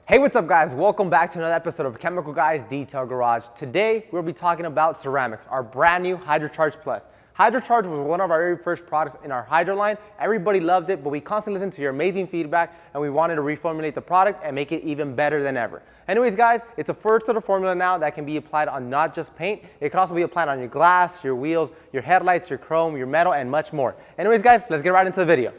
Hey, what's up guys? Welcome back to another episode of Chemical Guys Detail Garage. Today, we'll be talking about ceramics, our brand new HydroCharge Plus. HydroCharge was one of our very first products in our Hydro line. Everybody loved it, but we constantly listened to your amazing feedback and we wanted to reformulate the product and make it even better than ever. Anyways guys, it's a first sort of formula now that can be applied on not just paint. It can also be applied on your glass, your wheels, your headlights, your chrome, your metal, and much more. Anyways guys, let's get right into the video.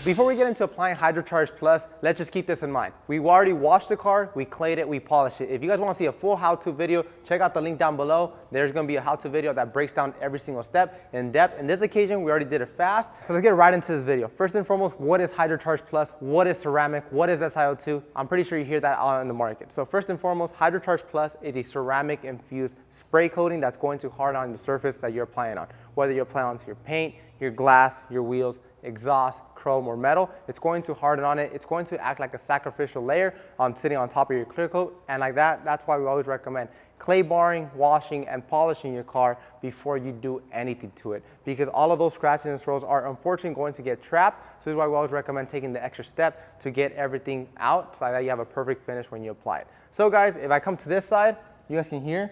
Before we get into applying HydroCharge Plus, let's just keep this in mind. We already washed the car, we clayed it, we polished it. If you guys want to see a full how-to video, check out the link down below. There's going to be a how-to video that breaks down every single step in depth. In this occasion, we already did it fast. So let's get right into this video. First and foremost, what is HydroCharge Plus? What is ceramic? What is SiO2? I'm pretty sure you hear that on the market. So first and foremost, HydroCharge Plus is a ceramic infused spray coating that's going to harden on the surface that you're applying on. Whether you're applying onto your paint, your glass, your wheels, exhaust, chrome, or metal, it's going to harden on it. It's going to act like a sacrificial layer sitting on top of your clear coat, and like that, that's why we always recommend clay barring, washing, and polishing your car before you do anything to it, because all of those scratches and swirls are unfortunately going to get trapped. So this is why we always recommend taking the extra step to get everything out so that you have a perfect finish when you apply it. So guys, if I come to this side, you guys can hear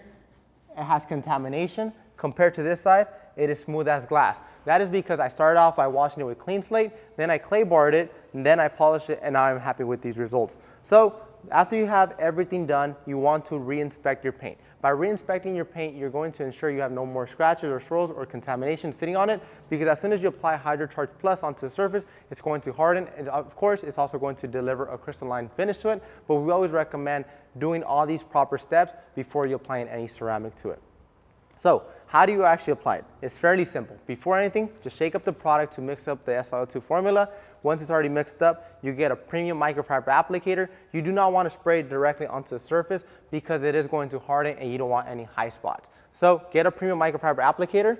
it has contamination. Compared to this side, it is smooth as glass. That is because I started off by washing it with clean slate, then I clay barred it, and then I polished it, and now I'm happy with these results. So after you have everything done, you want to re-inspect your paint. By re-inspecting your paint, you're going to ensure you have no more scratches or swirls or contamination sitting on it, because as soon as you apply HydroCharge Plus onto the surface, it's going to harden, and of course, it's also going to deliver a crystalline finish to it, but we always recommend doing all these proper steps before you apply any ceramic to it. So how do you actually apply it? It's fairly simple. Before anything, just shake up the product to mix up the SiO2 formula. Once it's already mixed up, you get a premium microfiber applicator. You do not want to spray it directly onto the surface because it is going to harden and you don't want any high spots. So get a premium microfiber applicator.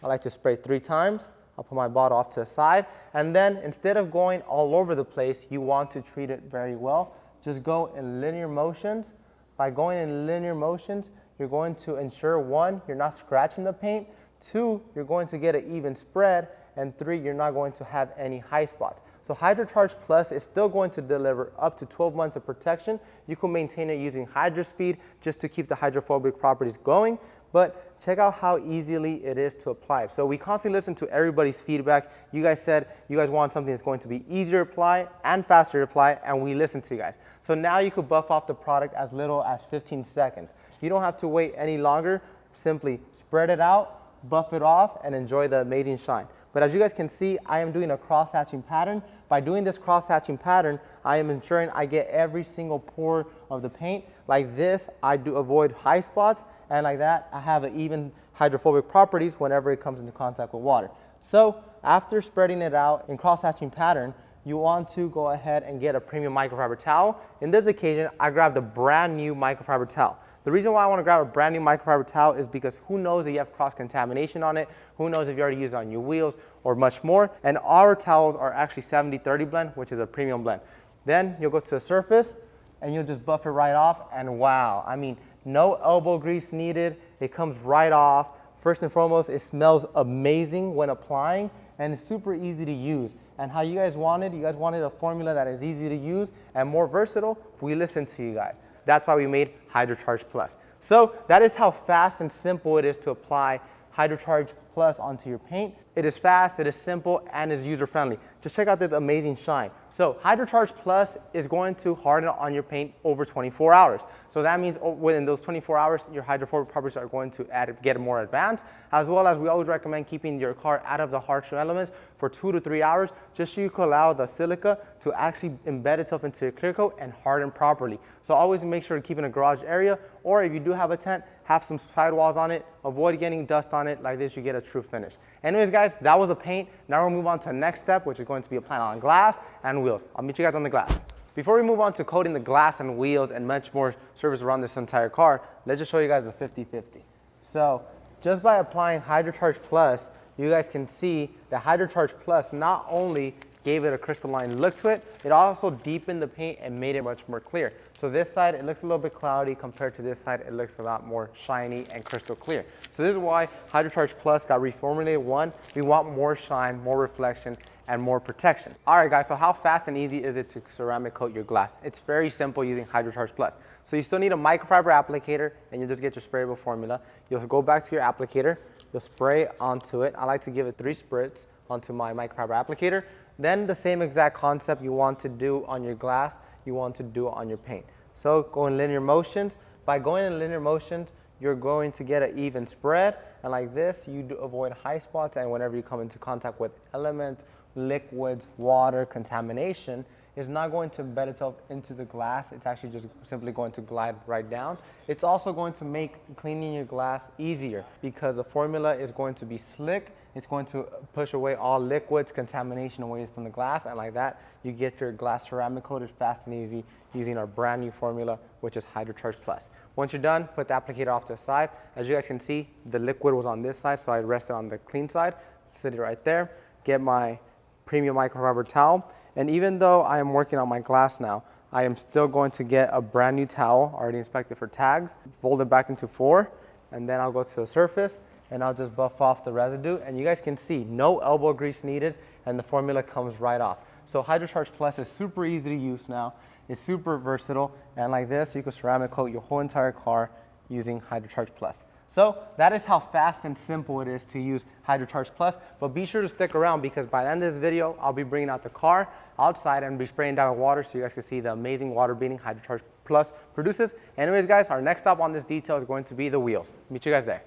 I like to spray 3 times. I'll put my bottle off to the side. And then instead of going all over the place, you want to treat it very well. Just go in linear motions. By going in linear motions, you're going to ensure 1, you're not scratching the paint, 2, you're going to get an even spread, and 3, you're not going to have any high spots. So HydroCharge Plus is still going to deliver up to 12 months of protection. You can maintain it using HydroSpeed just to keep the hydrophobic properties going, but check out how easily it is to apply. So we constantly listen to everybody's feedback. You guys said you guys want something that's going to be easier to apply and faster to apply, and we listen to you guys. So now you could buff off the product as little as 15 seconds. You don't have to wait any longer. Simply spread it out, buff it off, and enjoy the amazing shine. But as you guys can see, I am doing a cross-hatching pattern. By doing this cross-hatching pattern, I am ensuring I get every single pore of the paint. Like this, I do avoid high spots, and like that, I have an even hydrophobic properties whenever it comes into contact with water. So after spreading it out in cross-hatching pattern, you want to go ahead and get a premium microfiber towel. In this occasion, I grabbed a brand new microfiber towel. The reason why I want to grab a brand new microfiber towel is because who knows if you have cross-contamination on it, who knows if you already used it on your wheels or much more. And our towels are actually 70-30 blend, which is a premium blend. Then you'll go to the surface and you'll just buff it right off, and wow, I mean, no elbow grease needed. It comes right off. First and foremost, it smells amazing when applying, and it's super easy to use. And how you guys wanted a formula that is easy to use and more versatile. We listened to you guys. That's why we made HydroCharge Plus. So that is how fast and simple it is to apply HydroCharge Plus onto your paint. It is fast, it is simple, and is user-friendly. Just check out this amazing shine. So HydroCharge Plus is going to harden on your paint over 24 hours. So that means within those 24 hours, your hydrophobic properties are going to get more advanced, as well as we always recommend keeping your car out of the harsh elements for 2 to 3 hours, just so you can allow the silica to actually embed itself into your clear coat and harden properly. So always make sure to keep it in a garage area, or if you do have a tent, have some sidewalls on it, avoid getting dust on it. Like this, you get a true finish. Anyways, guys, that was the paint. Now we'll move on to the next step, which is going to be applying on glass and wheels. I'll meet you guys on the glass. Before we move on to coating the glass and wheels and much more surface around this entire car, let's just show you guys the 50-50. So just by applying HydroCharge Plus, you guys can see that HydroCharge Plus not only gave it a crystalline look to it. It also deepened the paint and made it much more clear. So this side, it looks a little bit cloudy compared to this side. It looks a lot more shiny and crystal clear. So this is why HydroCharge Plus got reformulated. One, we want more shine, more reflection, and more protection. All right, guys, so how fast and easy is it to ceramic coat your glass? It's very simple using HydroCharge Plus. So you still need a microfiber applicator, and you just get your sprayable formula. You'll go back to your applicator, you'll spray onto it. I like to give it 3 spritz onto my microfiber applicator. Then the same exact concept you want to do on your glass, you want to do on your paint. So go in linear motions. By going in linear motions, you're going to get an even spread, and like this, you do avoid high spots, and whenever you come into contact with elements, liquids, water, contamination, is not going to embed itself into the glass. It's actually just simply going to glide right down. It's also going to make cleaning your glass easier because the formula is going to be slick. It's going to push away all liquids, contamination away from the glass, and like that, you get your glass ceramic coated fast and easy using our brand new formula, which is HydroCharge Plus. Once you're done, put the applicator off to the side. As you guys can see, the liquid was on this side, so I rested on the clean side, sit it right there, get my premium microfiber towel. And even though I am working on my glass now, I am still going to get a brand new towel, already inspected for tags, fold it back into 4, and then I'll go to the surface and I'll just buff off the residue. And you guys can see no elbow grease needed, and the formula comes right off. So HydroCharge Plus is super easy to use now. It's super versatile, and like this, you can ceramic coat your whole entire car using HydroCharge Plus. So that is how fast and simple it is to use HydroCharge Plus, but be sure to stick around because by the end of this video, I'll be bringing out the car outside and be spraying down with water so you guys can see the amazing water beading HydroCharge Plus produces. Anyways, guys, our next stop on this detail is going to be the wheels. Meet you guys there.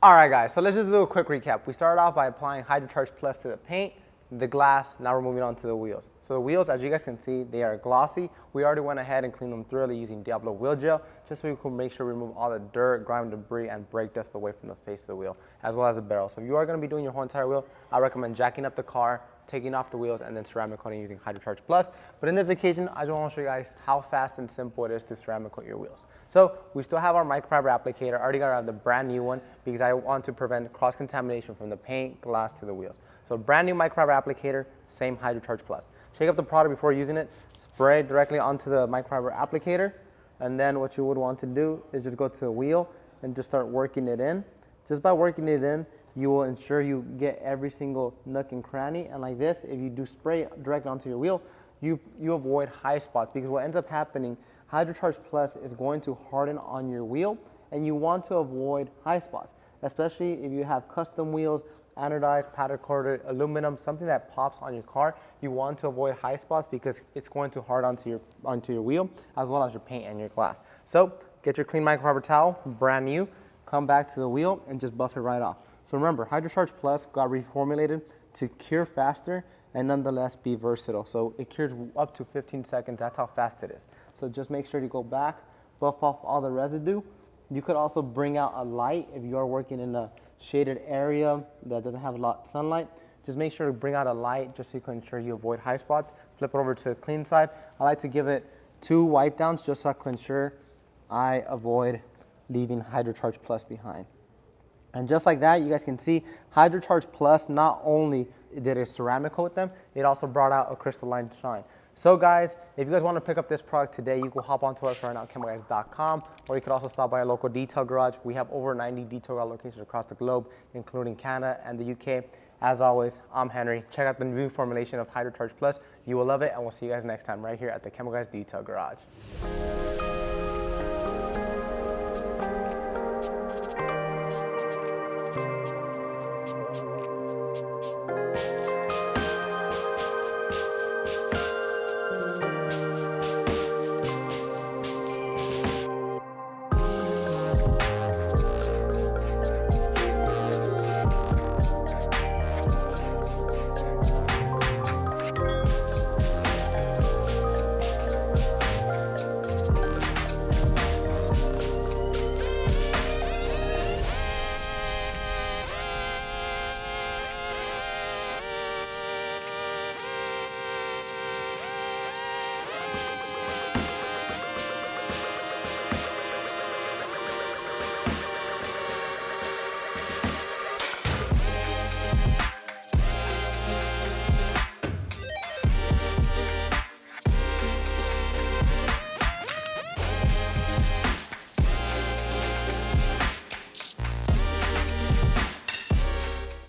All right, guys, so let's just do a quick recap. We started off by applying HydroCharge Plus to the paint, the glass. Now we're moving on to the wheels. So the wheels, as you guys can see, they are glossy. We already went ahead and cleaned them thoroughly using Diablo wheel gel, just so we can make sure we remove all the dirt, grime, debris, and brake dust away from the face of the wheel, as well as the barrel. So if you are going to be doing your whole entire wheel, I recommend jacking up the car, taking off the wheels, and then ceramic coating using HydroCharge Plus. But in this occasion, I just want to show you guys how fast and simple it is to ceramic coat your wheels. So we still have our microfiber applicator. I already got the brand new one because I want to prevent cross-contamination from the paint, glass, to the wheels. So brand new microfiber applicator, same HydroCharge Plus. Shake up the product before using it, spray directly onto the microfiber applicator, and then what you would want to do is just go to the wheel and just start working it in. Just by working it in, you will ensure you get every single nook and cranny, and like this, if you do spray directly onto your wheel, you avoid high spots, because what ends up happening, HydroCharge Plus is going to harden on your wheel, and you want to avoid high spots, especially if you have custom wheels, anodized, powder coated aluminum, something that pops on your car. You want to avoid high spots because it's going to hard onto your wheel, as well as your paint and your glass. So get your clean microfiber towel, brand new, come back to the wheel and just buff it right off. So remember, HydroCharge Plus got reformulated to cure faster and nonetheless be versatile. So it cures up to 15 seconds. That's how fast it is. So just make sure to go back, buff off all the residue. You could also bring out a light if you are working in a shaded area that doesn't have a lot of sunlight. Just make sure to bring out a light just so you can ensure you avoid high spots. Flip it over to the clean side. I like to give it 2 wipe downs just so I can ensure I avoid leaving HydroCharge Plus behind. And just like that, you guys can see HydroCharge Plus, not only did it ceramic coat them, it also brought out a crystalline shine. So guys, if you guys want to pick up this product today, you can hop onto our website right now, chemicalguys.com, or you could also stop by a local detail garage. We have over 90 detail garage locations across the globe, including Canada and the UK. As always, I'm Henry. Check out the new formulation of HydroCharge Plus. You will love it, and we'll see you guys next time right here at the Chemical Guys Detail Garage.